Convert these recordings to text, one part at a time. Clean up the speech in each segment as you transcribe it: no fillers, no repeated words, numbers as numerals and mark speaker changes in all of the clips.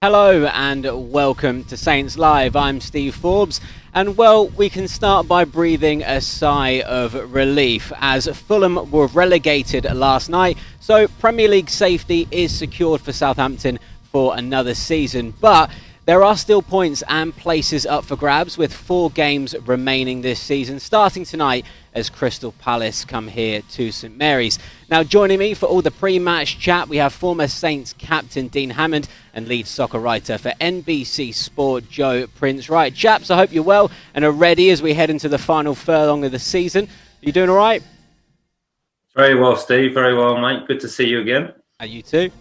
Speaker 1: Hello and welcome to Saints Live. I'm Steve Forbes, and well, we can start by breathing a sigh of relief as Fulham were relegated last night, so Premier League safety is secured for Southampton for another season. But there are still points and places up for grabs with 4 games remaining this season, starting tonight as Crystal Palace come here to St Mary's. Now, joining me for all the pre-match chat, we have former Saints captain Dean Hammond and lead soccer writer for NBC Sport, Joe Prince. Right, chaps, I hope you're well and are ready as we head into the final furlong of the season. Are you doing all right?
Speaker 2: Very well, Steve. Very well, mate. Good to see you again.
Speaker 1: Are you too?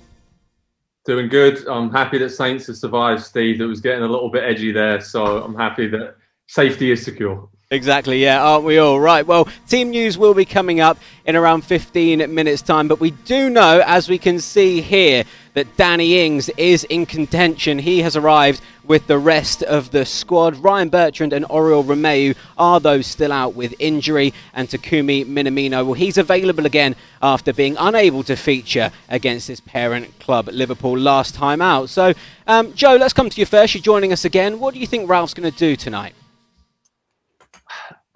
Speaker 3: Doing good. I'm happy that Saints have survived, Steve. It was getting a little bit edgy there, so I'm happy that safety is secure.
Speaker 1: Exactly, yeah, aren't we all? Right, well, team news will be coming up in around 15 minutes' time, but we do know, as we can see here, that Danny Ings is in contention. He has arrived with the rest of the squad. Ryan Bertrand and Oriol Romeu are those still out with injury, and Takumi Minamino, well, he's available again after being unable to feature against his parent club, Liverpool, last time out. So, Joe, let's come to you first. You're joining us again. What do you think Ralph's going to do tonight?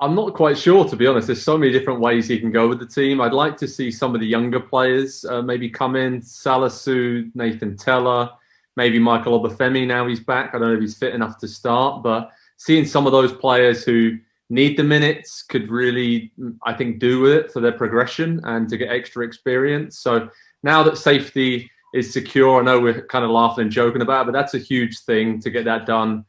Speaker 3: I'm not quite sure, to be honest. There's so many different ways he can go with the team. I'd like to see some of the younger players maybe come in. Salisu, Nathan Tella, maybe Michael Obafemi now he's back. I don't know if he's fit enough to start, but seeing some of those players who need the minutes could really, I think, do with it for their progression and to get extra experience. So now that safety is secure, I know we're kind of laughing and joking about it, but that's a huge thing to get that done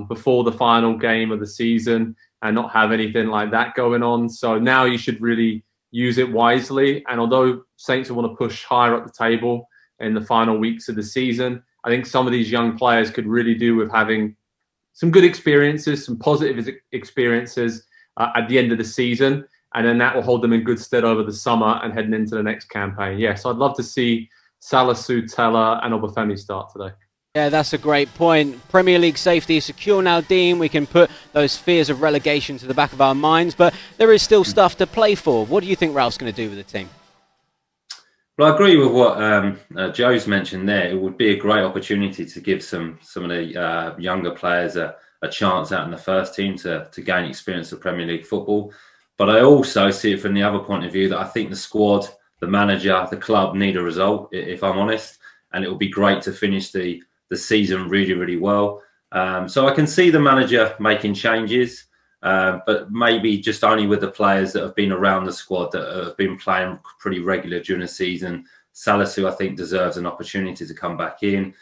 Speaker 3: before the final game of the season and not have anything like that going on. So now you should really use it wisely. And although Saints will want to push higher up the table in the final weeks of the season, I think some of these young players could really do with having some good experiences, some positive experiences at the end of the season. And then that will hold them in good stead over the summer and heading into the next campaign. Yeah, so I'd love to see Salisu, Tella and Obafemi start today.
Speaker 1: Yeah, that's a great point. Premier League safety is secure now, Dean. We can put those fears of relegation to the back of our minds, but there is still stuff to play for. What do you think Ralph's going to do with the team?
Speaker 2: Well, I agree with what Joe's mentioned there. It would be a great opportunity to give some of the younger players a chance out in the first team to gain experience of Premier League football. But I also see it from the other point of view that I think the squad, the manager, the club need a result, if I'm honest. And it would be great to finish the season really, really well. So I can see the manager making changes, but maybe just only with the players that have been around the squad that have been playing pretty regular during the season. Salisu, I think, deserves an opportunity to come back in.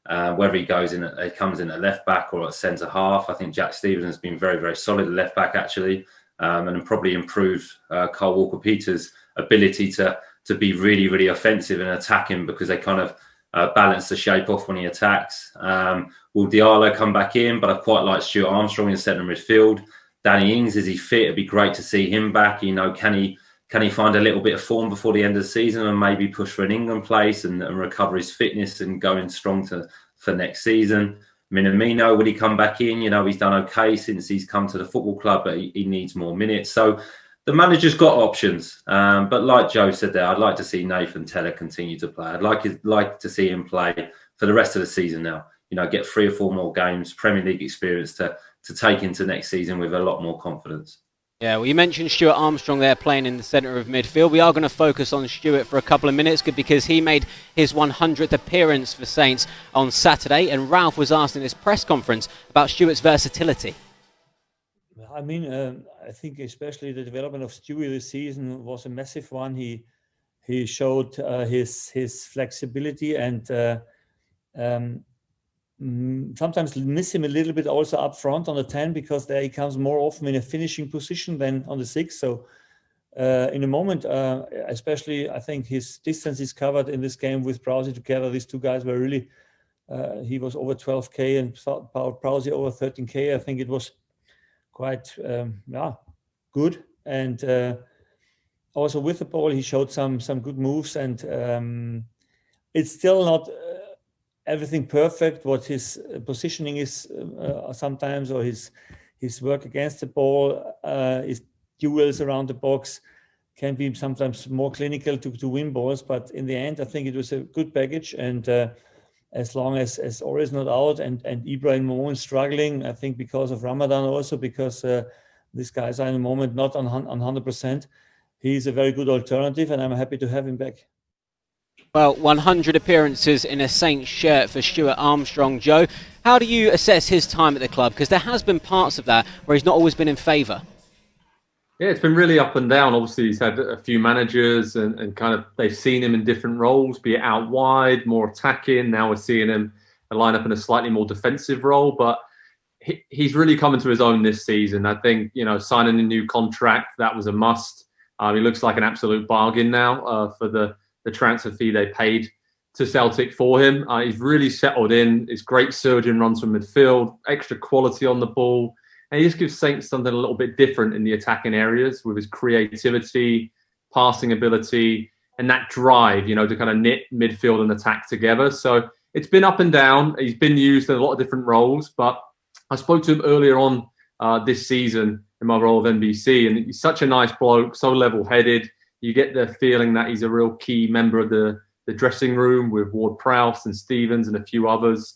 Speaker 2: Whether he comes in at left back or at centre half. I think Jack Stevenson has been very, very solid at left back actually, and probably improved Kyle Walker-Peters' ability to be really, really offensive and attacking because they kind of balance the shape off when he attacks. Will Diallo come back in? But I quite like Stuart Armstrong in centre midfield. Danny Ings, is he fit? It'd be great to see him back. You know, can he find a little bit of form before the end of the season and maybe push for an England place and recover his fitness and go in strong for next season? Minamino, would he come back in? You know, he's done okay since he's come to the football club, but he needs more minutes. So the manager's got options, but like Joe said there, I'd like to see Nathan Tella continue to play. I'd like to see him play for the rest of the season now. You know, get 3 or 4 more games, Premier League experience to take into next season with a lot more confidence.
Speaker 1: Yeah, well, you mentioned Stuart Armstrong there playing in the centre of midfield. We are going to focus on Stuart for a couple of minutes because he made his 100th appearance for Saints on Saturday, and Ralph was asked in his press conference about Stuart's versatility.
Speaker 4: I mean, I think especially the development of Stuart this season was a massive one. He showed his flexibility and sometimes miss him a little bit also up front on the 10 because there he comes more often in a finishing position than on the 6. So in a moment, especially I think his distance is covered in this game with Prowse together. These two guys were really, he was over 12K and Prowse over 13K. I think it was quite good, and also with the ball he showed some good moves, and it's still not everything perfect what his positioning is sometimes, or his work against the ball, his duels around the box can be sometimes more clinical to win balls, but in the end I think it was a good package, and as long as Ori is not out and Ibra in the moment struggling, I think because of Ramadan also, because these guys are in the moment not on 100%. He's a very good alternative, and I'm happy to have him back.
Speaker 1: Well, 100 appearances in a Saints shirt for Stuart Armstrong, Joe. How do you assess his time at the club? Because there has been parts of that where he's not always been in favour.
Speaker 3: Yeah, it's been really up and down. Obviously, he's had a few managers and kind of they've seen him in different roles, be it out wide, more attacking. Now we're seeing him line up in a slightly more defensive role. But he's really coming to his own this season. I think, signing a new contract, that was a must. He looks like an absolute bargain now for the transfer fee they paid to Celtic for him. He's really settled in. His great surging runs from midfield, extra quality on the ball. And he just gives Saints something a little bit different in the attacking areas with his creativity, passing ability, and that drive, to kind of knit midfield and attack together. So it's been up and down. He's been used in a lot of different roles, but I spoke to him earlier on this season in my role of NBC, and he's such a nice bloke, so level-headed. You get the feeling that he's a real key member of the dressing room with Ward-Prowse and Stevens and a few others.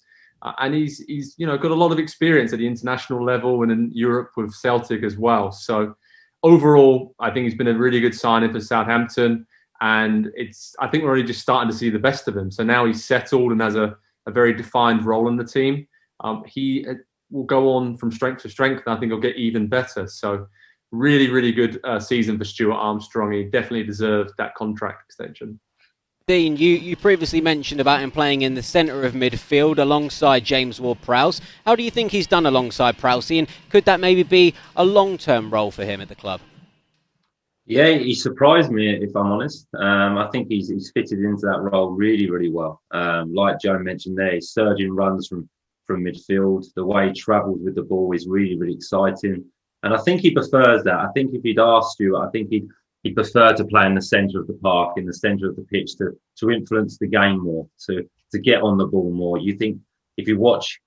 Speaker 3: And he's got a lot of experience at the international level and in Europe with Celtic as well. So overall, I think he's been a really good signing for Southampton. And I think we're only just starting to see the best of him. So now he's settled and has a very defined role in the team. He will go on from strength to strength, and I think he'll get even better. So really, really good season for Stuart Armstrong. He definitely deserved that contract extension.
Speaker 1: Dean, you previously mentioned about him playing in the centre of midfield alongside James Ward-Prowse. How do you think he's done alongside Prowse, and could that maybe be a long-term role for him at the club?
Speaker 2: Yeah, he surprised me, if I'm honest. I think he's fitted into that role really, really well. Like Joe mentioned there, his surging runs from midfield, the way he travels with the ball is really, really exciting. And I think he prefers that. I think if he'd asked Stuart, I think he'd prefer to play in the centre of the park, in the centre of the pitch, to influence the game more, to get on the ball more. You think if you watch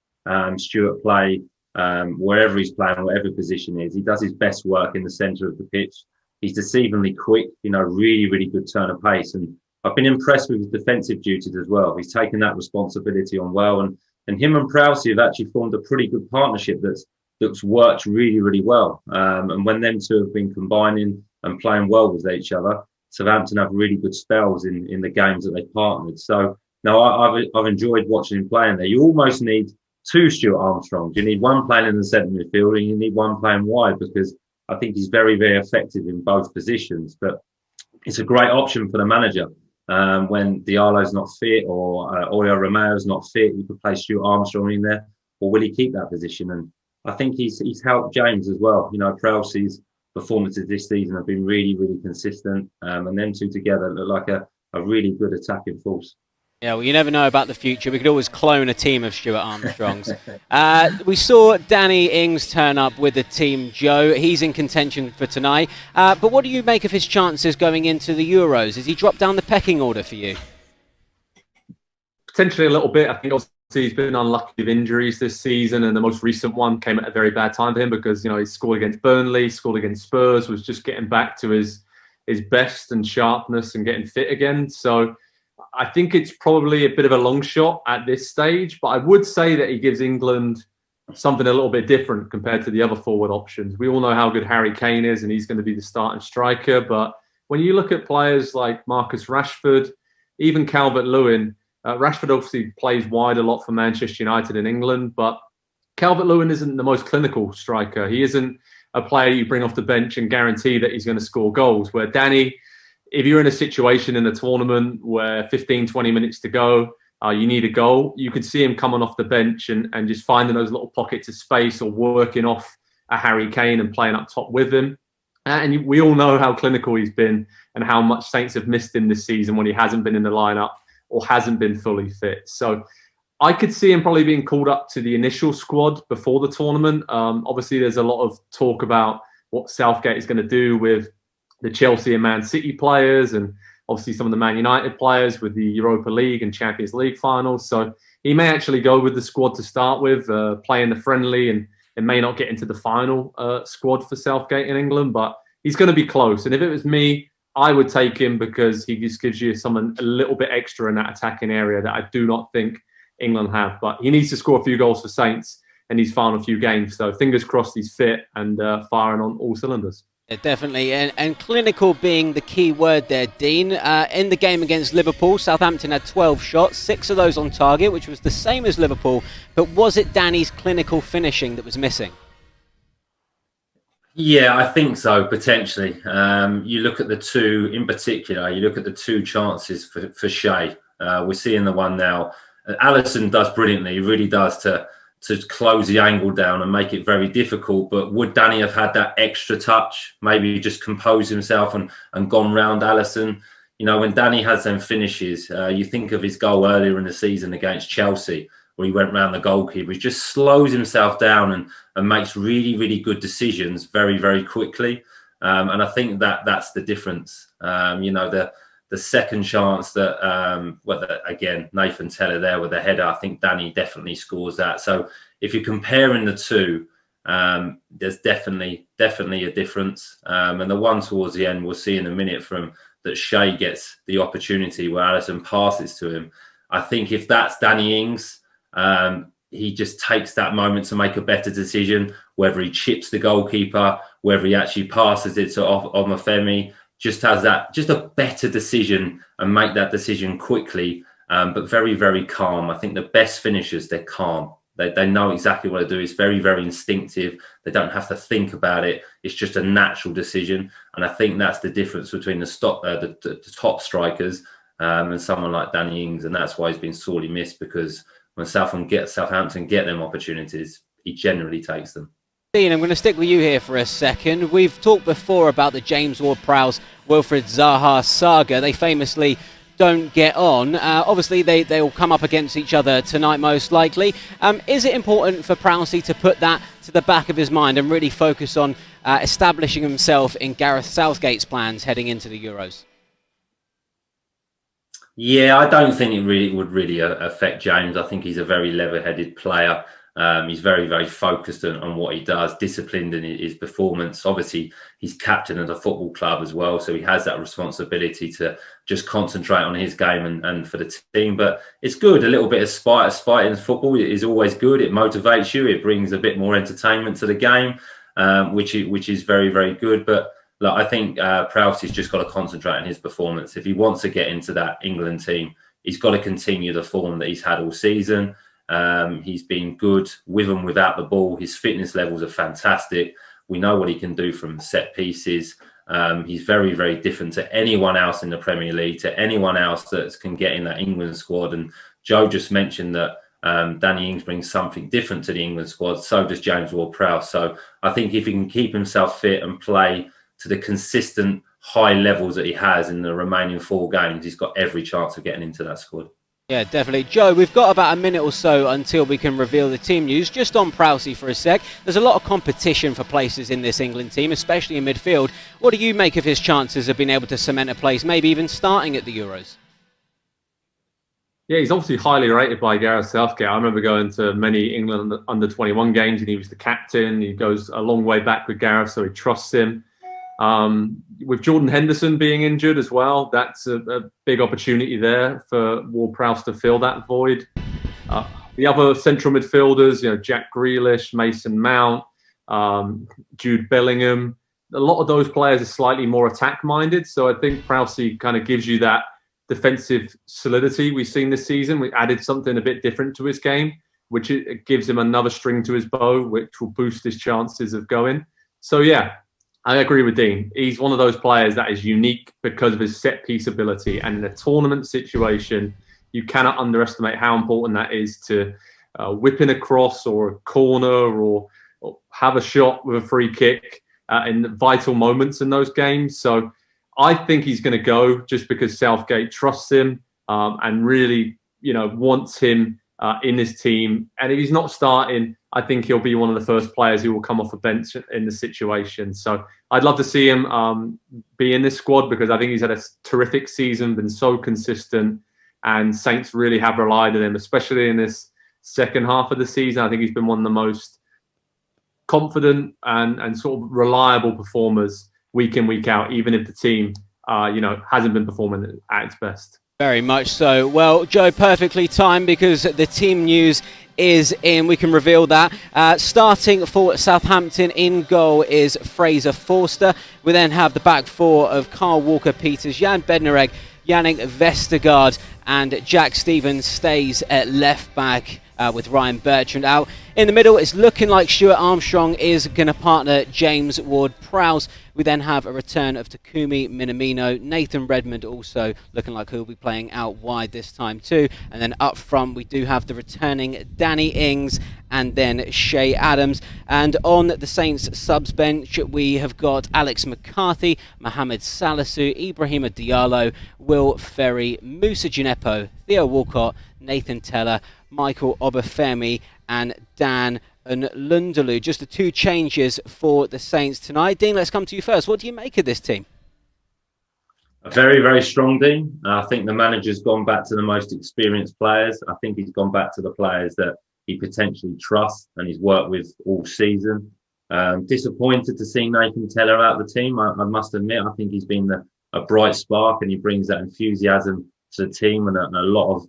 Speaker 2: Stuart play, wherever he's playing, whatever position he does his best work in the centre of the pitch. He's deceivingly quick, really, really good turn of pace. And I've been impressed with his defensive duties as well. He's taken that responsibility on well. And him and Prowse have actually formed a pretty good partnership that's worked really, really well. And when them two have been combining and playing well with each other, Southampton have really good spells in the games that they've partnered. So, no, I've enjoyed watching him playing there. You almost need two Stuart Armstrongs. You need one playing in the centre midfield and you need one playing wide, because I think he's very, very effective in both positions. But it's a great option for the manager. When Diallo's not fit or Oyo Romeo's not fit, you could play Stuart Armstrong in there, or will he keep that position? And I think he's helped James as well. Prowse's performances this season have been really, really consistent. And them two together look like a really good attacking force.
Speaker 1: Yeah, well, you never know about the future. We could always clone a team of Stuart Armstrongs. We saw Danny Ings turn up with the team, Joe. He's in contention for tonight. But what do you make of his chances going into the Euros? Has he dropped down the pecking order for you?
Speaker 3: Potentially a little bit. I think obviously he's been unlucky with injuries this season, and the most recent one came at a very bad time for him because, he scored against Burnley, scored against Spurs, was just getting back to his best and sharpness and getting fit again. So I think it's probably a bit of a long shot at this stage, but I would say that he gives England something a little bit different compared to the other forward options. We all know how good Harry Kane is, and he's going to be the starting striker. But when you look at players like Marcus Rashford, even Calvert-Lewin, Rashford obviously plays wide a lot for Manchester United in England, but Calvert-Lewin isn't the most clinical striker. He isn't a player you bring off the bench and guarantee that he's going to score goals, where Danny, if you're in a situation in a tournament where 15, 20 minutes to go, you need a goal, you could see him coming off the bench and just finding those little pockets of space or working off a Harry Kane and playing up top with him. And we all know how clinical he's been and how much Saints have missed him this season when he hasn't been in the lineup or hasn't been fully fit. So I could see him probably being called up to the initial squad before the tournament. Obviously, there's a lot of talk about what Southgate is going to do with the Chelsea and Man City players, and obviously some of the Man United players with the Europa League and Champions League finals. So he may actually go with the squad to start with, play in the friendly, and may not get into the final squad for Southgate in England, but he's going to be close. And if it was me, I would take him because he just gives you something a little bit extra in that attacking area that I do not think England have. But he needs to score a few goals for Saints in these final few games. So fingers crossed he's fit and firing on all cylinders.
Speaker 1: Yeah, definitely, and clinical being the key word there, Dean. In the game against Liverpool, Southampton had 12 shots, 6 of those on target, which was the same as Liverpool. But was it Danny's clinical finishing that was missing?
Speaker 2: Yeah, I think so, potentially. You look at the two, in particular, you look at the two chances for Shea. We're seeing the one now. Alisson does brilliantly, he really does, to close the angle down and make it very difficult. But would Danny have had that extra touch, maybe just compose himself and gone round Alisson? You know, when Danny has them finishes, you think of his goal earlier in the season against Chelsea, where he went round the goalkeeper. He just slows himself down and makes really, really good decisions very, very quickly. And I think that's the difference. You know, the second chance that, again, Nathan Tella there with the header, I think Danny definitely scores that. So if you're comparing the two, there's definitely a difference. And the one towards the end, we'll see in a minute from that Shea gets the opportunity where Alisson passes to him. I think if that's Danny Ings, he just takes that moment to make a better decision, whether he chips the goalkeeper, whether he actually passes it to Omofemi. Just has a better decision and make that decision quickly, but very, very calm. I think the best finishers, they're calm. They know exactly what to do. It's very, very instinctive. They don't have to think about it. It's just a natural decision. And I think that's the difference between the top strikers and someone like Danny Ings. And that's why he's been sorely missed, because when Southampton get them opportunities, he generally takes them.
Speaker 1: Dean, I'm going to stick with you here for a second. We've talked before about the James Ward-Prowse, Wilfried Zaha saga. They famously don't get on. Obviously, they will come up against each other tonight, most likely. Is it important for Prowsey to put that to the back of his mind and really focus on establishing himself in Gareth Southgate's plans heading into the Euros?
Speaker 2: Yeah, I don't think it would really affect James. I think he's a very level-headed player. He's very, very focused on what he does, disciplined in his performance. Obviously, he's captain of the football club as well, so he has that responsibility to just concentrate on his game and for the team. But it's good. A little bit of spite in football is always good. It motivates you. It brings a bit more entertainment to the game, which is very, very good. But look, I think Prowsey's just got to concentrate on his performance. If he wants to get into that England team, he's got to continue the form that he's had all season. He's been good with and without the ball. His fitness levels are fantastic. We know what he can do from set pieces. He's very, very different to anyone else in the Premier League, to anyone else that can get in that England squad. And Joe just mentioned that Danny Ings brings something different to the England squad. So does James Ward-Prowse. So I think if he can keep himself fit and play to the consistent high levels that he has in the remaining 4 games, he's got every chance of getting into that squad.
Speaker 1: Yeah, definitely. Joe, we've got about a minute or so until we can reveal the team news. Just on Prowsey for a sec, there's a lot of competition for places in this England team, especially in midfield. What do you make of his chances of being able to cement a place, maybe even starting at the Euros?
Speaker 3: Yeah, he's obviously highly rated by Gareth Southgate. I remember going to many England under-21 games and he was the captain. He goes a long way back with Gareth, so he trusts him. With Jordan Henderson being injured as well, that's a big opportunity there for Ward-Prowse to fill that void. The other central midfielders, Jack Grealish, Mason Mount, Jude Bellingham, a lot of those players are slightly more attack-minded. So I think Prowsey kind of gives you that defensive solidity we've seen this season. We added something a bit different to his game, which it gives him another string to his bow, which will boost his chances of going. So yeah, I agree with Dean. He's one of those players that is unique because of his set-piece ability. And in a tournament situation, you cannot underestimate how important that is to whip in a cross or a corner or have a shot with a free kick in vital moments in those games. So I think he's going to go just because Southgate trusts him and really, wants him in his team. And if he's not starting, I think he'll be one of the first players who will come off a bench in the situation. So I'd love to see him be in this squad because I think he's had a terrific season, been so consistent, and Saints really have relied on him, especially in this second half of the season. I think he's been one of the most confident and sort of reliable performers week in, week out, even if the team, hasn't been performing at its best.
Speaker 1: Very much so. Well, Joe, perfectly timed because the team news is in. We can reveal that. Starting for Southampton in goal is Fraser Forster. We then have the back four of Carl Walker-Peters, Jan Bednarek, Yannick Vestergaard, and Jack Stevens stays at left back with Ryan Bertrand out. In the middle, it's looking like Stuart Armstrong is going to partner James Ward-Prowse. We then have a return of Takumi Minamino. Nathan Redmond also looking like he'll be playing out wide this time too. And then up front, we do have the returning Danny Ings and then Shay Adams. And on the Saints subs bench, we have got Alex McCarthy, Mohamed Salisu, Ibrahima Diallo, Will Ferry, Musa Gineppo, Theo Walcott, Nathan Teller, Michael Obafemi and Dan Lundalu. Just the two changes for the Saints tonight. Dean, let's come to you first. What do you make of this team?
Speaker 2: A very, very strong team. I think the manager's gone back to the most experienced players. I think he's gone back to the players that he potentially trusts and he's worked with all season. Disappointed to see Nathan Teller out of the team. I must admit, I think he's been a bright spark and he brings that enthusiasm to the team and a lot of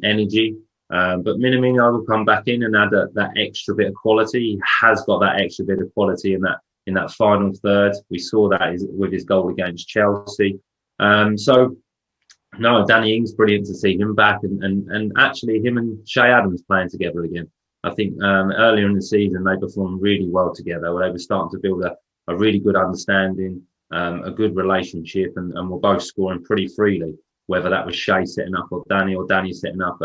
Speaker 2: energy. But Minamino will come back in and add that extra bit of quality. He has got that extra bit of quality in that final third. We saw that with his goal against Chelsea. Danny Ings, brilliant to see him back and actually him and Shay Adams playing together again. I think earlier in the season they performed really well together. They were starting to build a really good understanding, a good relationship, and were both scoring pretty freely, whether that was Shay setting up or Danny setting up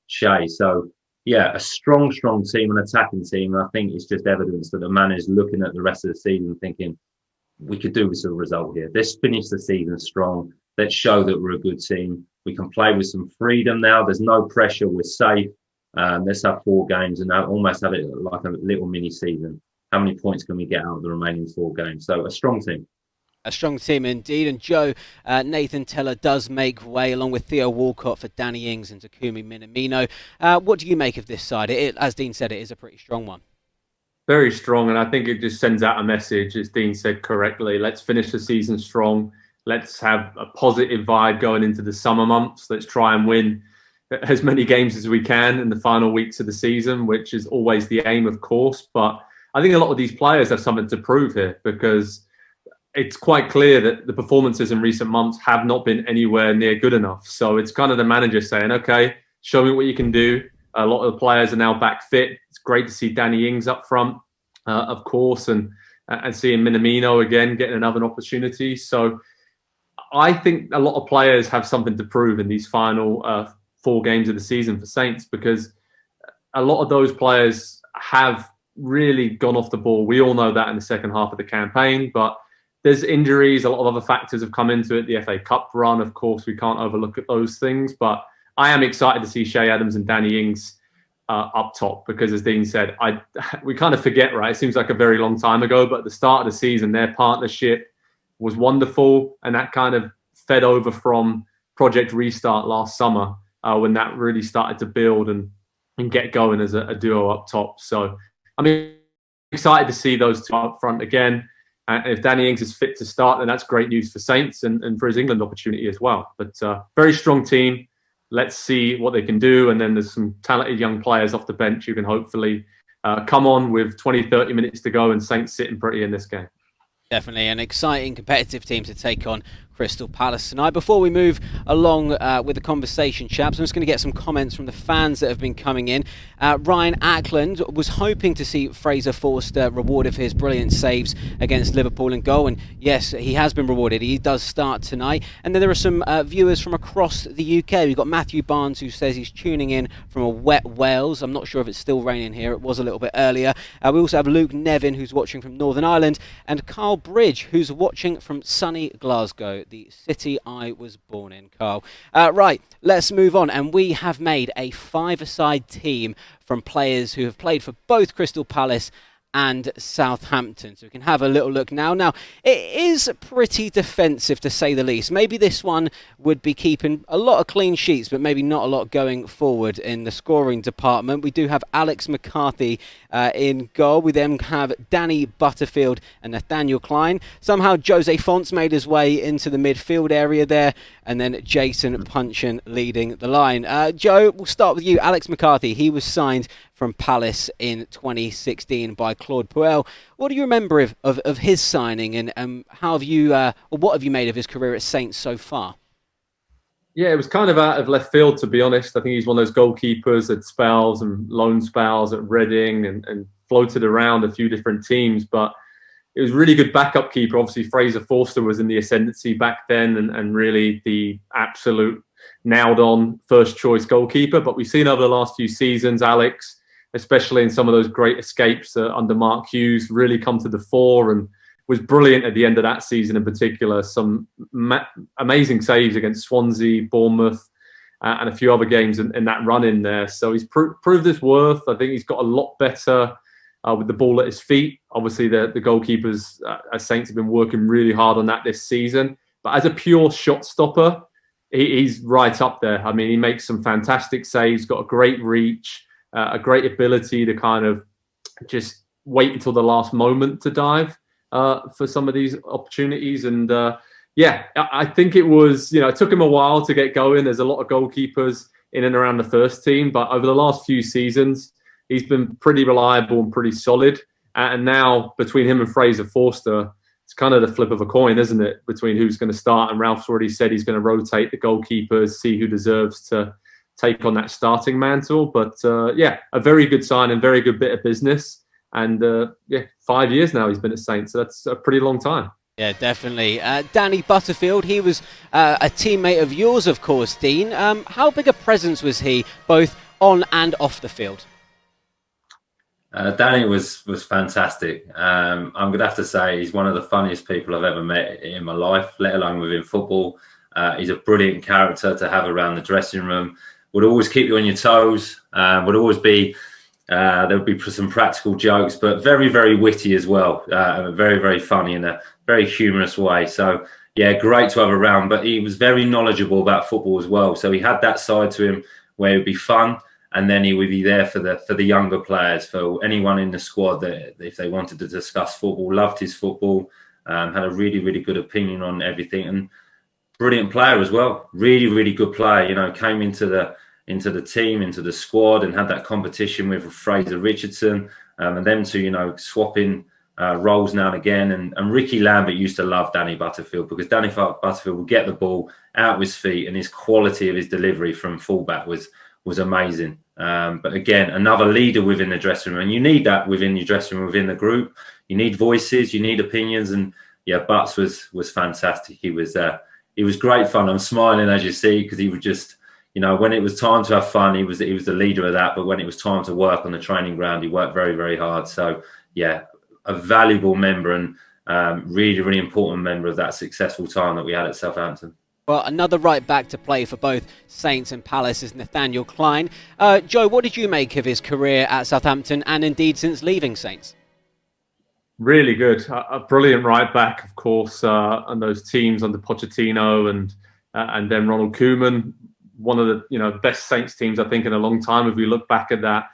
Speaker 2: Shay. So, yeah, a strong team, an attacking team. And I think it's just evidence that the manager's looking at the rest of the season thinking, we could do with some result here. Let's finish the season strong. Let's show that we're a good team. We can play with some freedom now. There's no pressure. We're safe. Let's have 4 games and almost have it like a little mini season. How many points can we get out of the remaining 4 games? So a strong team.
Speaker 1: A strong team indeed. And Joe, Nathan Teller does make way along with Theo Walcott for Danny Ings and Takumi Minamino. What do you make of this side? As Dean said, it is a pretty strong one.
Speaker 3: Very strong, and I think it just sends out a message, as Dean said correctly. Let's finish the season strong. Let's have a positive vibe going into the summer months. Let's try and win as many games as we can in the final weeks of the season, which is always the aim, of course. But I think a lot of these players have something to prove here because it's quite clear that the performances in recent months have not been anywhere near good enough. So it's kind of the manager saying, okay, show me what you can do. A lot of the players are now back fit. It's great to see Danny Ings up front, of course, and seeing Minamino again getting another opportunity. So I think a lot of players have something to prove in these final 4 games of the season for Saints because a lot of those players have really gone off the ball. We all know that in the second half of the campaign, but there's injuries. A lot of other factors have come into it. The FA Cup run, of course, we can't overlook at those things, but I am excited to see Shay Adams and Danny Ings up top because, as Dean said, we kind of forget, right? It seems like a very long time ago, but at the start of the season, their partnership was wonderful, and that kind of fed over from Project Restart last summer when that really started to build and get going as a duo up top. So I'm excited to see those two up front again. And if Danny Ings is fit to start, then that's great news for Saints and for his England opportunity as well. But very strong team. Let's see what they can do. And then there's some talented young players off the bench who can hopefully come on with 20, 30 minutes to go and Saints sitting pretty in this game.
Speaker 1: Definitely an exciting competitive team to take on Crystal Palace tonight. Before we move along with the conversation, chaps, I'm just going to get some comments from the fans that have been coming in. Ryan Ackland was hoping to see Fraser Forster rewarded for his brilliant saves against Liverpool in goal, and yes, he has been rewarded. He does start tonight. And then there are some viewers from across the UK. We've got Matthew Barnes, who says he's tuning in from a wet Wales. I'm not sure if it's still raining here. It was a little bit earlier. We also have Luke Nevin, who's watching from Northern Ireland, and Carl Bridge, who's watching from sunny Glasgow, the city I was born in, Carl. Right, let's move on. And we have made a 5-a-side team from players who have played for both Crystal Palace and Southampton. So we can have a little look now. Now, it is pretty defensive to say the least. Maybe this one would be keeping a lot of clean sheets, but maybe not a lot going forward in the scoring department. We do have Alex McCarthy in goal. We then have Danny Butterfield and Nathaniel Klein. Somehow Jose Fonts made his way into the midfield area there, and then Jason Puncheon leading the line. Joe, we'll start with you. Alex McCarthy, he was signed from Palace in 2016 by Claude Puel. What do you remember of his signing, and how have you, or what have you made of his career at Saints so far?
Speaker 3: Yeah, it was kind of out of left field, to be honest. I think he's one of those goalkeepers at spells and loan spells at Reading and floated around a few different teams, but it was really good backup keeper. Obviously, Fraser Forster was in the ascendancy back then and really the absolute nailed-on first-choice goalkeeper. But we've seen over the last few seasons, Alex, especially in some of those great escapes under Mark Hughes, really come to the fore and was brilliant at the end of that season in particular. Some amazing saves against Swansea, Bournemouth, and a few other games in that run in there. So he's proved his worth. I think he's got a lot better with the ball at his feet. Obviously, the goalkeepers at Saints have been working really hard on that this season. But as a pure shot stopper, he's right up there. I mean, he makes some fantastic saves, got a great reach, a great ability to kind of just wait until the last moment to dive for some of these opportunities. And I think it was, it took him a while to get going. There's a lot of goalkeepers in and around the first team, but over the last few seasons, he's been pretty reliable and pretty solid. And now between him and Fraser Forster, it's kind of the flip of a coin, isn't it? Between who's going to start. And Ralph's already said he's going to rotate the goalkeepers, see who deserves to take on that starting mantle. But a very good sign and very good bit of business. And 5 years now he's been at Saints. So that's a pretty long time.
Speaker 1: Yeah, definitely. Danny Butterfield, he was a teammate of yours, of course, Dean. How big a presence was he, both on and off the field?
Speaker 2: Danny was fantastic. I'm going to have to say he's one of the funniest people I've ever met in my life, let alone within football. He's a brilliant character to have around the dressing room. Would always keep you on your toes. Would always be there would be some practical jokes, but very, very witty as well. Very, very funny in a very humorous way. So yeah, great to have around. But he was very knowledgeable about football as well. So he had that side to him where it would be fun. And then he would be there for the younger players, for anyone in the squad that if they wanted to discuss football, loved his football, had a really, really good opinion on everything, and brilliant player as well. Really, really good player. Came into the team, into the squad, and had that competition with Fraser Richardson, and them two, swapping roles now and again. And Ricky Lambert used to love Danny Butterfield because Danny Butterfield would get the ball out with his feet, and his quality of his delivery from fullback was amazing. But again, another leader within the dressing room, and you need that within your dressing room, within the group. You need voices, you need opinions, and Butts was fantastic. He was great fun. I'm smiling as you see because he would just, when it was time to have fun, he was the leader of that. But when it was time to work on the training ground, he worked very, very hard. So yeah, a valuable member and really, really important member of that successful time that we had at Southampton.
Speaker 1: Well, another right back to play for both Saints and Palace is Nathaniel Klein. Joe, what did you make of his career at Southampton and indeed since leaving Saints?
Speaker 3: Really good. A brilliant right back, of course, on those teams under Pochettino and then Ronald Koeman. One of the best Saints teams, I think, in a long time. If we look back at that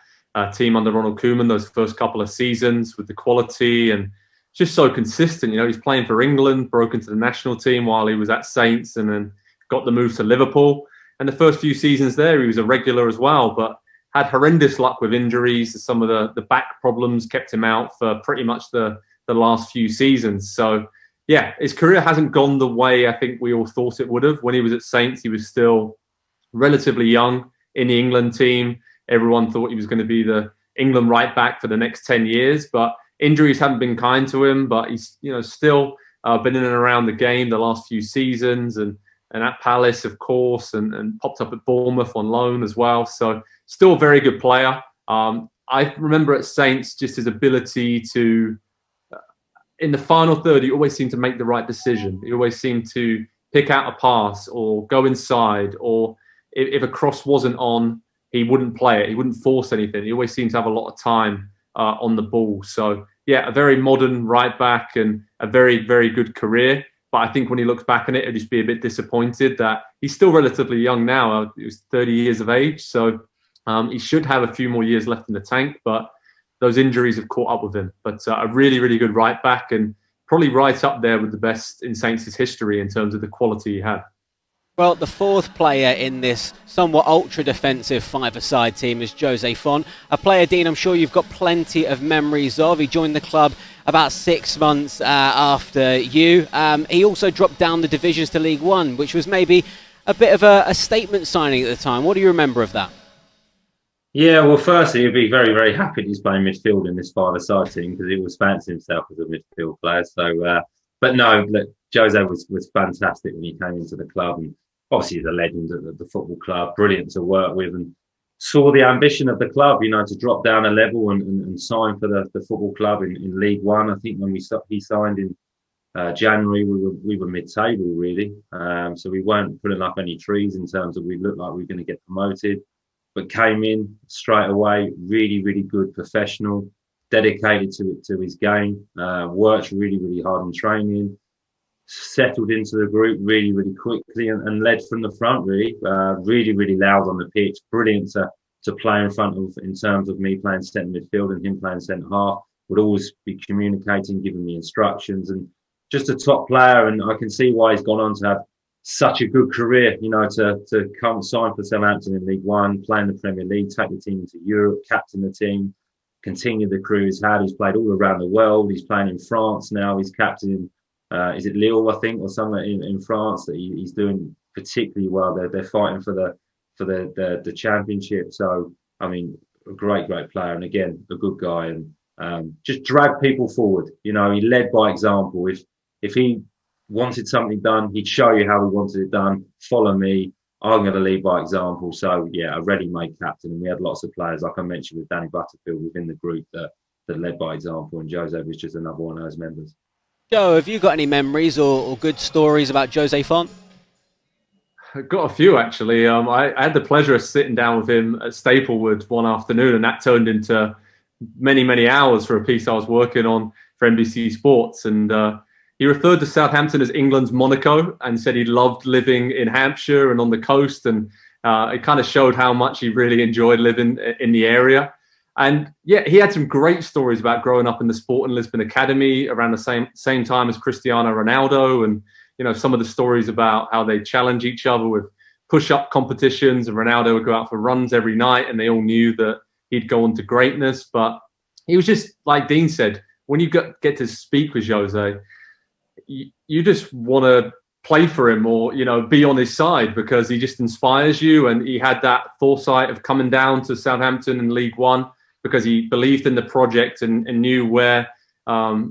Speaker 3: team under Ronald Koeman, those first couple of seasons with the quality and just so consistent. He's playing for England, broke into the national team while he was at Saints, and then got the move to Liverpool. And the first few seasons there, he was a regular as well, but had horrendous luck with injuries. Some of the back problems kept him out for pretty much the last few seasons. So, yeah, his career hasn't gone the way I think we all thought it would have. When he was at Saints, he was still relatively young in the England team. Everyone thought he was going to be the England right back for the next 10 years, but injuries haven't been kind to him, but he's still been in and around the game the last few seasons, and at Palace, of course, and popped up at Bournemouth on loan as well. So still a very good player. I remember at Saints just his ability to, in the final third, he always seemed to make the right decision. He always seemed to pick out a pass or go inside, or if a cross wasn't on, he wouldn't play it. He wouldn't force anything. He always seemed to have a lot of time on the ball. So yeah, a very modern right back and a very, very good career. But I think when he looks back on it, he'll just be a bit disappointed that he's still relatively young now. He was 30 years of age. So he should have a few more years left in the tank. But those injuries have caught up with him. But a really, really good right back and probably right up there with the best in Saints' history in terms of the quality he had.
Speaker 1: Well, the fourth player in this somewhat ultra-defensive five-a-side team is Jose Font, a player, Dean, I'm sure you've got plenty of memories of. He joined the club about 6 months after you. He also dropped down the divisions to League One, which was maybe a bit of a statement signing at the time. What do you remember of that?
Speaker 2: Yeah, well, firstly, he'd be very, very happy he's playing midfield in this five-a-side team because he was fancying himself as a midfield player. So, but no, look, Jose was fantastic when he came into the club, and obviously he's a legend at the football club, brilliant to work with, and saw the ambition of the club, to drop down a level and sign for the football club in League One. I think when he signed in January, we were mid-table really, so we weren't putting up any trees in terms of we looked like we were going to get promoted. But came in straight away, really, really good professional, dedicated to his game, worked really, really hard on training, settled into the group really, really quickly and led from the front really, really, really loud on the pitch, brilliant to play in front of in terms of me playing centre midfield and him playing centre half, would always be communicating, giving me instructions, and just a top player. And I can see why he's gone on to have such a good career, to come sign for Southampton in League One, play in the Premier League, take the team into Europe, captain the team, continue the career he's had. He's played all around the world. He's playing in France now. He's captain, is it Lille, I think, or somewhere in France that he's doing particularly well. They're fighting for the championship. So, I mean, a great player. And again, a good guy and just drag people forward. He led by example. If he wanted something done, he'd show you how he wanted it done. Follow me. I'm going to lead by example. So, yeah, a ready-made captain. And we had lots of players, like I mentioned with Danny Butterfield, within the group that led by example. And Jose was just another one of those members.
Speaker 1: Joe, have you got any memories or good stories about Jose Font?
Speaker 3: I've got a few, actually. I had the pleasure of sitting down with him at Staplewood one afternoon, and that turned into many, many hours for a piece I was working on for NBC Sports. And he referred to Southampton as England's Monaco and said he loved living in Hampshire and on the coast. And it kind of showed how much he really enjoyed living in the area. And yeah, he had some great stories about growing up in the Sporting Lisbon Academy around the same time as Cristiano Ronaldo. And, some of the stories about how they challenge each other with push-up competitions, and Ronaldo would go out for runs every night and they all knew that he'd go on to greatness. But he was just, like Dean said, when you get to speak with Jose, you just want to play for him or, be on his side because he just inspires you. And he had that foresight of coming down to Southampton in League One because he believed in the project and knew where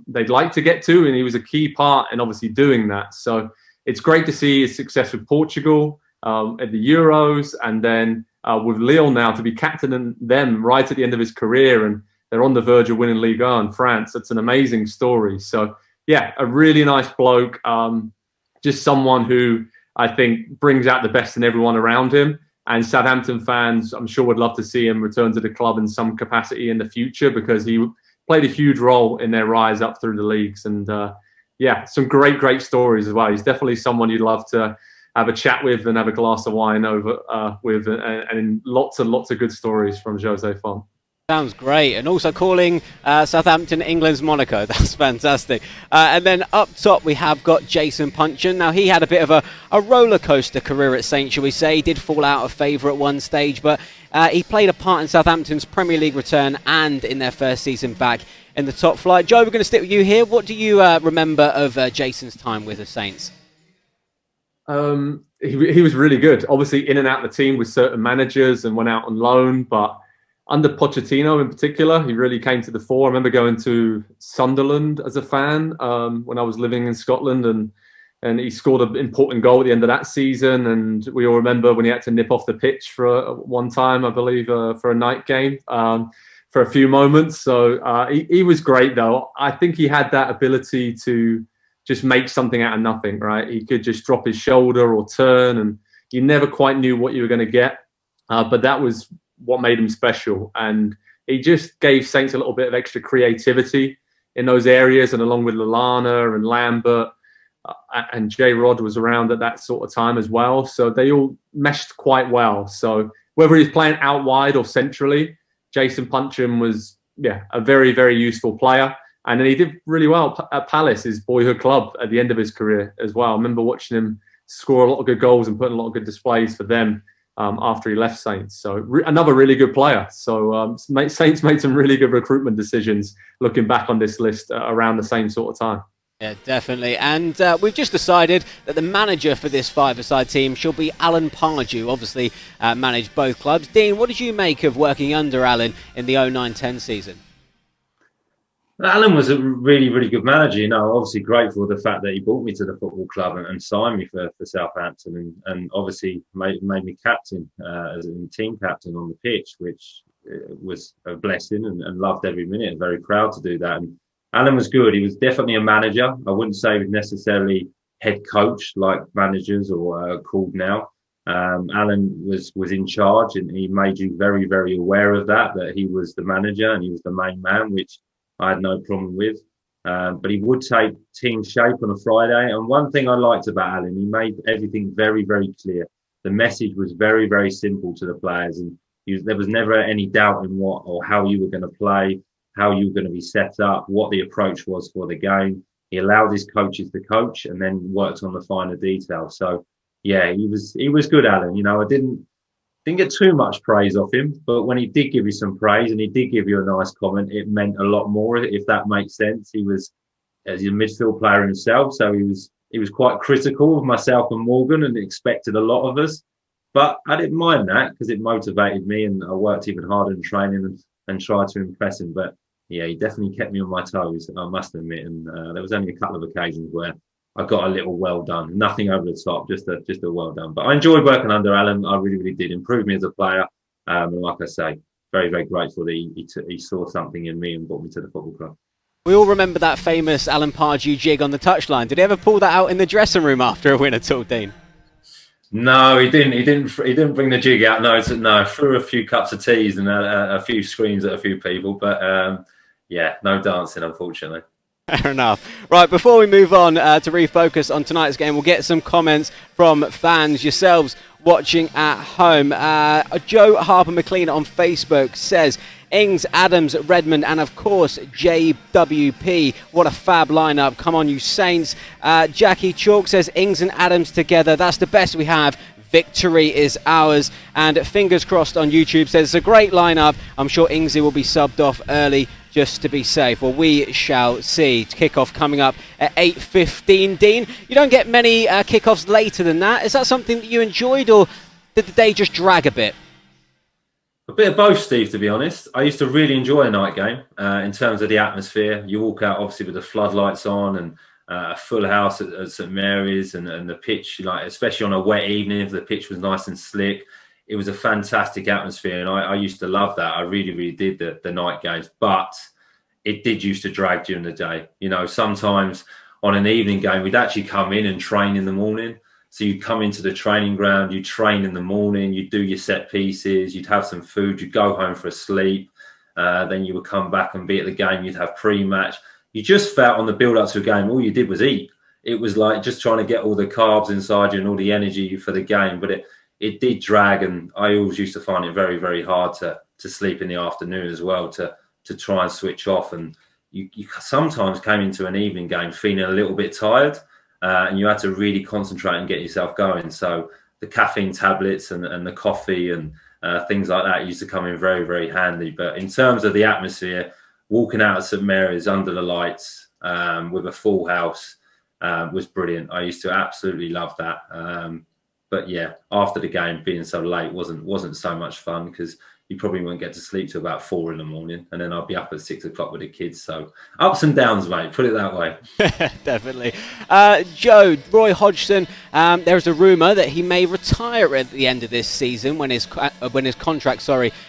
Speaker 3: they'd like to get to. And he was a key part in obviously doing that. So it's great to see his success with Portugal at the Euros and then with Lille now to be captaining them right at the end of his career. And they're on the verge of winning Ligue 1 in France. That's an amazing story. So, yeah, a really nice bloke, just someone who I think brings out the best in everyone around him. And Southampton fans, I'm sure, would love to see him return to the club in some capacity in the future because he played a huge role in their rise up through the leagues. And, some great stories as well. He's definitely someone you'd love to have a chat with and have a glass of wine over with and lots and lots of good stories from Jose Font.
Speaker 1: Sounds great. And also calling Southampton England's Monaco. That's fantastic. And then up top, we have got Jason Puncheon. Now, he had a bit of a roller coaster career at Saints, shall we say. He did fall out of favour at one stage, but he played a part in Southampton's Premier League return and in their first season back in the top flight. Joe, we're going to stick with you here. What do you remember of Jason's time with the Saints?
Speaker 3: He was really good. Obviously, in and out of the team with certain managers and went out on loan, but under Pochettino in particular, he really came to the fore. I remember going to Sunderland as a fan when I was living in Scotland, and he scored an important goal at the end of that season. And we all remember when he had to nip off the pitch for one time, I believe, for a night game for a few moments. So he was great, though. I think he had that ability to just make something out of nothing, right? He could just drop his shoulder or turn, and you never quite knew what you were going to get. But that was what made him special. And he just gave Saints a little bit of extra creativity in those areas, and along with Lallana and Lambert, and J. Rod was around at that sort of time as well. So they all meshed quite well. So whether he's playing out wide or centrally, Jason Puncham was, a very, very useful player. And then he did really well at Palace, his boyhood club, at the end of his career as well. I remember watching him score a lot of good goals and put in a lot of good displays for them after he left Saints. So another really good player. So Saints made some really good recruitment decisions looking back on this list around the same sort of time.
Speaker 1: Yeah, definitely. And we've just decided that the manager for this five-a-side team shall be Alan Pardew, obviously managed both clubs. Dean, what did you make of working under Alan in the 09-10 season?
Speaker 2: Alan was a really, really good manager. Obviously grateful for the fact that he brought me to the football club and signed me for Southampton, and obviously made me captain, as in team captain on the pitch, which was a blessing, and loved every minute. Very proud to do that. And Alan was good. He was definitely a manager. I wouldn't say he was necessarily head coach like managers or called now. Alan was in charge, and he made you very, very aware of that he was the manager and he was the main man, which I had no problem with. But he would take team shape on a Friday. And one thing I liked about Alan, he made everything very, very clear. The message was very, very simple to the players, and there was never any doubt in what or how you were going to play, how you were going to be set up, what the approach was for the game. He allowed his coaches to coach and then worked on the finer details. So, yeah, he was good, Alan. I didn't get too much praise off him, but when he did give you some praise and he did give you a nice comment, it meant a lot more, if that makes sense. He was, as a midfield player himself, so he was quite critical of myself and Morgan and expected a lot of us. But I didn't mind that because it motivated me, and I worked even harder in training and tried to impress him. But yeah, he definitely kept me on my toes, I must admit. And there was only a couple of occasions where I got a little well done, nothing over the top, just a well done. But I enjoyed working under Alan. I really, really did. Improve me as a player. And like I say, very, very grateful that he saw something in me and brought me to the football club.
Speaker 1: We all remember that famous Alan Pardew jig on the touchline. Did he ever pull that out in the dressing room after a win at all, Dean?
Speaker 2: No, he didn't. He didn't bring the jig out. No. Threw a few cups of teas and a few screams at a few people. But yeah, no dancing, unfortunately.
Speaker 1: Fair enough. Right, before we move on to refocus on tonight's game, we'll get some comments from fans yourselves watching at home. Joe Harper McLean on Facebook says, Ings, Adams, Redmond, and of course JWP. What a fab lineup. Come on, you Saints. Jackie Chalk says, Ings and Adams together. That's the best we have. Victory is ours. And fingers crossed on YouTube says, it's a great lineup. I'm sure Ingsley will be subbed off early just to be safe. Well, we shall see. Kickoff coming up at 8:15. Dean, you don't get many kickoffs later than that. Is that something that you enjoyed, or did the day just drag a bit?
Speaker 2: A bit of both, Steve, to be honest. I used to really enjoy a night game in terms of the atmosphere. You walk out, obviously, with the floodlights on and a full house at St Mary's, and the pitch, especially on a wet evening, if the pitch was nice and slick. It was a fantastic atmosphere, and I used to love that. I really, really did the night games, but it did used to drag during the day. Sometimes on an evening game, we'd actually come in and train in the morning. So you'd come into the training ground, you'd train in the morning, you'd do your set pieces, you'd have some food, you'd go home for a sleep. Then you would come back and be at the game, you'd have pre-match. You just felt on the build-up to a game, all you did was eat. It was like just trying to get all the carbs inside you and all the energy for the game. But it did drag, and I always used to find it very, very hard to sleep in the afternoon as well, to try and switch off. And you sometimes came into an evening game feeling a little bit tired, and you had to really concentrate and get yourself going. So the caffeine tablets and the coffee and things like that used to come in very, very handy. But in terms of the atmosphere, walking out of St Mary's under the lights with a full house was brilliant. I used to absolutely love that. But yeah, after the game being so late wasn't so much fun, because you probably won't get to sleep till about 4 a.m, and then I'll be up at 6 o'clock with the kids. So ups and downs, mate. Put it that way.
Speaker 1: Definitely. Joe, Roy Hodgson. There's a rumour that he may retire at the end of this season when his contract,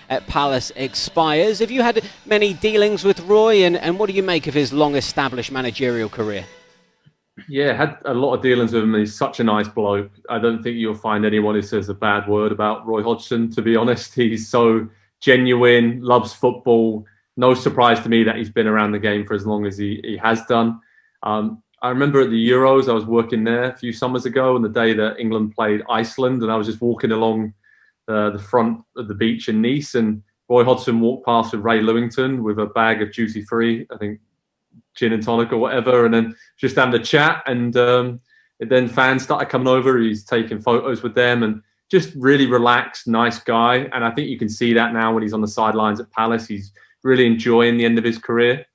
Speaker 1: at Palace expires. Have you had many dealings with Roy, and what do you make of his long-established managerial career?
Speaker 3: Yeah, had a lot of dealings with him. He's such a nice bloke. I don't think you'll find anyone who says a bad word about Roy Hodgson, to be honest. He's so genuine, loves football. No surprise to me that he's been around the game for as long as he has done. I remember at the Euros, I was working there a few summers ago on the day that England played Iceland, and I was just walking along the front of the beach in Nice, and Roy Hodgson walked past with Ray Lewington with a bag of duty free, I think gin and tonic or whatever, and then just having a chat. And then fans started coming over. He's taking photos with them, and just really relaxed, nice guy. And I think you can see that now when he's on the sidelines at Palace. He's really enjoying the end of his career.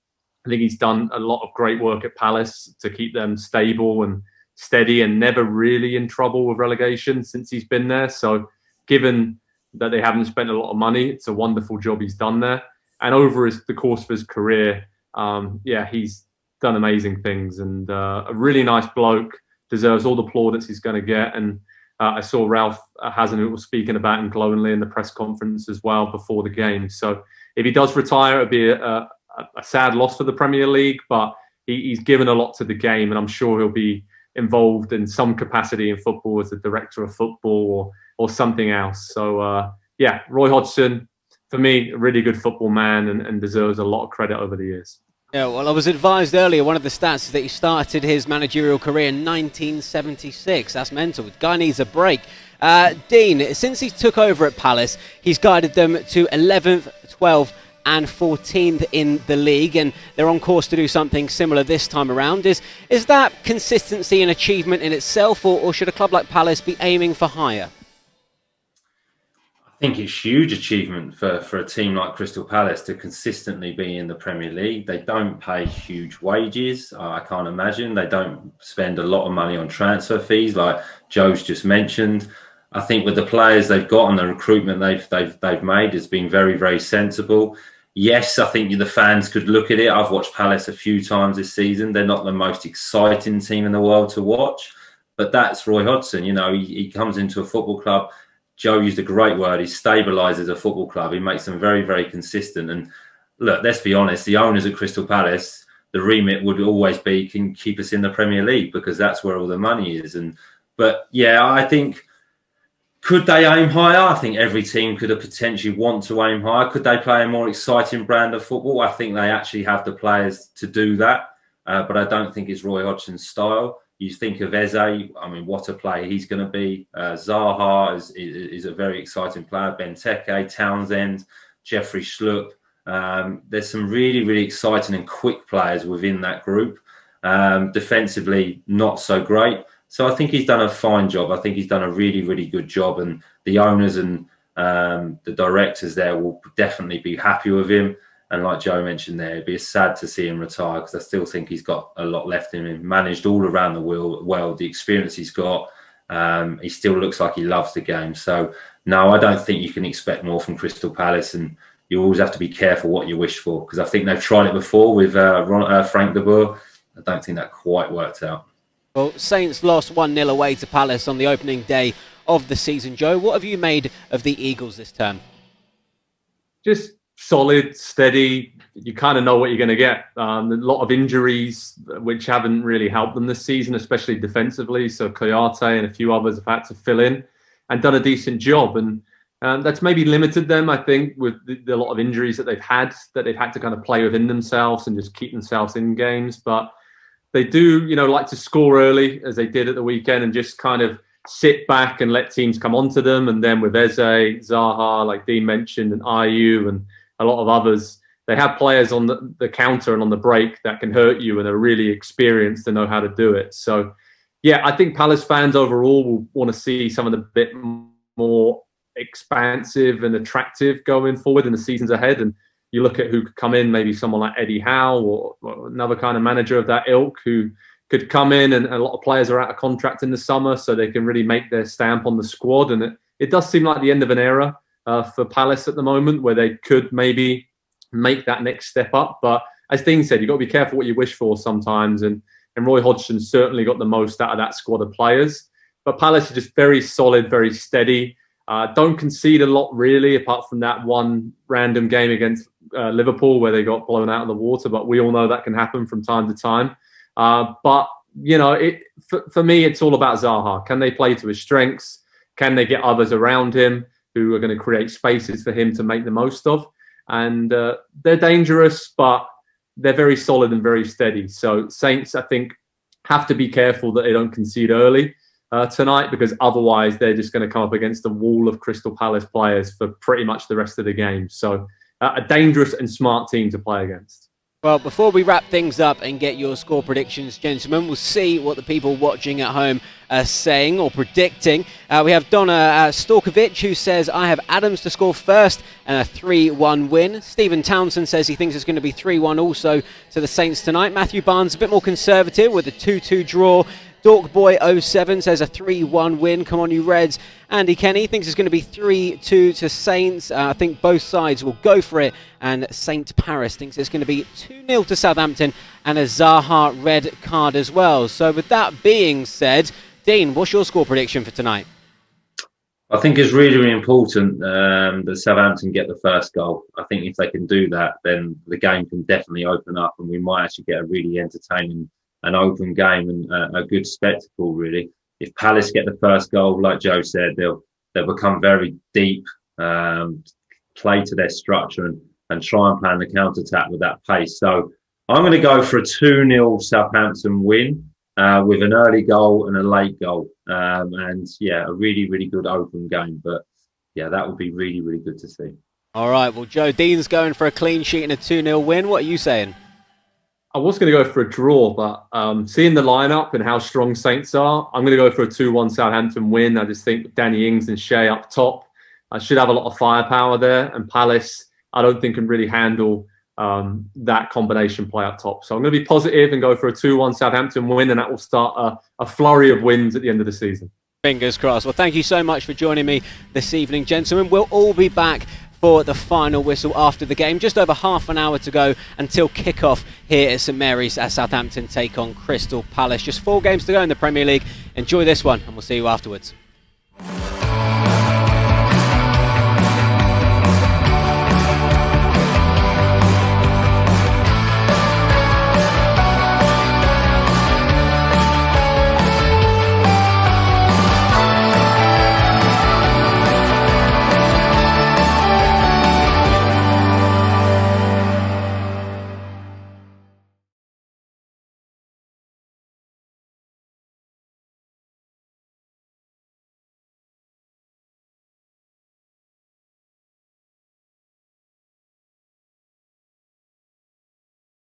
Speaker 3: I think he's done a lot of great work at Palace to keep them stable and steady and never really in trouble with relegation since he's been there. So given that they haven't spent a lot of money, it's a wonderful job he's done there. And over the course of his career, he's done amazing things, and a really nice bloke, deserves all the plaudits he's going to get. And I saw Ralph Hasenhüttl was speaking about him glowingly in the press conference as well before the game. So if he does retire, it'd be a sad loss for the Premier League, but he's given a lot to the game, and I'm sure he'll be involved in some capacity in football as a director of football or something else. So Roy Hodgson, for me, a really good football man and deserves a lot of credit over the years.
Speaker 1: Yeah, well, I was advised earlier, one of the stats is that he started his managerial career in 1976. That's mental. The guy needs a break. Dean, since he took over at Palace, he's guided them to 11th, 12th and 14th in the league, and they're on course to do something similar this time around. Is that consistency and achievement in itself, or should a club like Palace be aiming for higher?
Speaker 2: I think it's huge achievement for a team like Crystal Palace to consistently be in the Premier League. They don't pay huge wages, I can't imagine. They don't spend a lot of money on transfer fees, like Joe's just mentioned. I think with the players they've got and the recruitment they've made has been very, very sensible. Yes, I think the fans could look at it. I've watched Palace a few times this season. They're not the most exciting team in the world to watch, but that's Roy Hodgson. You know, he comes into a football club. Joe used a great word. He stabilises a football club. He makes them very, very consistent. And look, let's be honest, the owners at Crystal Palace, the remit would always be, can keep us in the Premier League, because that's where all the money is. But yeah, I think, could they aim higher? I think every team could have potentially want to aim higher. Could they play a more exciting brand of football? I think they actually have the players to do that. But I don't think it's Roy Hodgson's style. You think of Eze, I mean, what a player he's going to be. Zaha is a very exciting player. Benteke, Townsend, Jeffrey Schlupp. There's some really, really exciting and quick players within that group. Defensively, not so great. So I think he's done a fine job. I think he's done a really, really good job. And the owners and the directors there will definitely be happy with him. And like Joe mentioned there, it'd be sad to see him retire, because I still think he's got a lot left in him. Managed all around the world, the experience he's got. He still looks like he loves the game. So, no, I don't think you can expect more from Crystal Palace. And you always have to be careful what you wish for, because I think they've tried it before with Frank de Boer. I don't think that quite worked out.
Speaker 1: Well, Saints lost 1-0 away to Palace on the opening day of the season. Joe, what have you made of the Eagles this term?
Speaker 3: Just solid, steady. You kind of know what you're going to get. A lot of injuries, which haven't really helped them this season, especially defensively. So Kouyaté and a few others have had to fill in and done a decent job. And that's maybe limited them, I think, with the lot of injuries that they've had to kind of play within themselves and just keep themselves in games. But they do, like to score early, as they did at the weekend, and just kind of sit back and let teams come onto them. And then with Eze, Zaha, like Dean mentioned, and Ayew and a lot of others, they have players on the counter and on the break that can hurt you and are really experienced and know how to do it. So, yeah, I think Palace fans overall will want to see some of the bit more expansive and attractive going forward in the seasons ahead. And you look at who could come in, maybe someone like Eddie Howe or another kind of manager of that ilk who could come in, and a lot of players are out of contract in the summer, so they can really make their stamp on the squad. And it does seem like the end of an era for Palace at the moment, where they could maybe make that next step up. But as Dean said, you've got to be careful what you wish for sometimes. And Roy Hodgson certainly got the most out of that squad of players. But Palace are just very solid, very steady. Don't concede a lot, really, apart from that one random game against Liverpool where they got blown out of the water. But we all know that can happen from time to time. But, for me, it's all about Zaha. Can they play to his strengths? Can they get others around him? who are going to create spaces for him to make the most of. And they're dangerous, but they're very solid and very steady. So Saints, I think, have to be careful that they don't concede early tonight, because otherwise they're just going to come up against a wall of Crystal Palace players for pretty much the rest of the game. So a dangerous and smart team to play against.
Speaker 1: Well, before we wrap things up and get your score predictions, gentlemen, we'll see what the people watching at home are saying or predicting. We have Donna Storkovic, who says, I have Adams to score first and a 3-1 win. Stephen Townsend says he thinks it's going to be 3-1 also to the Saints tonight. Matthew Barnes a bit more conservative with a 2-2 draw. Dorkboy07 says a 3-1 win. Come on, you Reds. Andy Kenny thinks it's going to be 3-2 to Saints. I think both sides will go for it. And Saint Paris thinks it's going to be 2-0 to Southampton and a Zaha red card as well. So with that being said, Dean, what's your score prediction for tonight?
Speaker 2: I think it's really, really important that Southampton get the first goal. I think if they can do that, then the game can definitely open up and we might actually get a really entertaining an open game and a good spectacle, really. If Palace get the first goal, like Joe said, they'll become very deep, play to their structure and try and play on the counter-attack with that pace. So I'm going to go for a 2-0 Southampton win with an early goal and a late goal. And yeah, a really, really good open game. But yeah, that would be really, really good to see. All
Speaker 1: right, well, Joe, Dean's going for a clean sheet and a 2-0 win. What are you saying?
Speaker 3: I was going to go for a draw, but seeing the lineup and how strong Saints are, I'm going to go for a 2-1 Southampton win. I just think Danny Ings and Shea up top, I should have a lot of firepower there. And Palace, I don't think can really handle that combination play up top. So I'm going to be positive and go for a 2-1 Southampton win, and that will start a flurry of wins at the end of the season.
Speaker 1: Fingers crossed. Well, thank you so much for joining me this evening, gentlemen. We'll all be back for the final whistle after the game. Just over half an hour to go until kick-off here at St Mary's as Southampton take on Crystal Palace. Just 4 games to go in the Premier League. Enjoy this one and we'll see you afterwards.